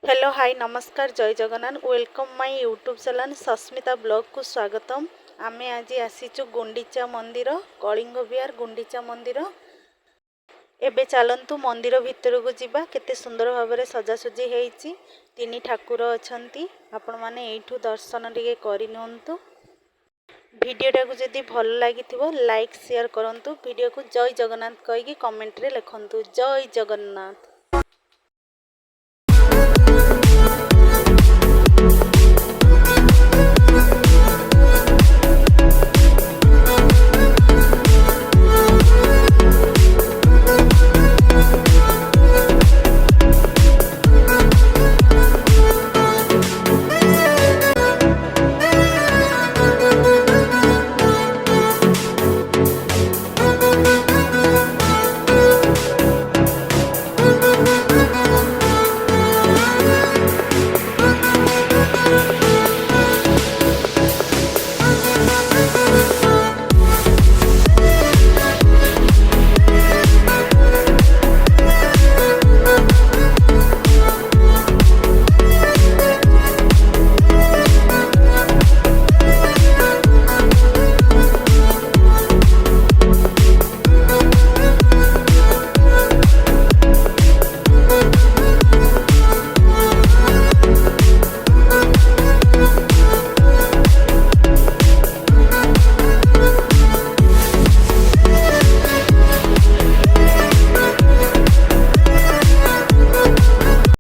Hello hi नमस्कार जय Jagannath welcome my YouTube channel Sasmita blog को स्वागतम। आमे आज आसीचु गुंडीचा मंदिर कलिंग विहार गुंडीचा मंदिर। एबे चलंतु मंदिर भितर को जिबा केते सुंदर भाव में सजासजी हेइची। तीन ठाकुर अछंती आपण माने एठू दर्शन टिके करिनंतु। वीडियोटा को जदि भल लागिथिबो लाइक शेयर करंतु। वीडियो को जय जगन्नाथ कहि कि कमेंट रे लिखंतु जय जगन्नाथ।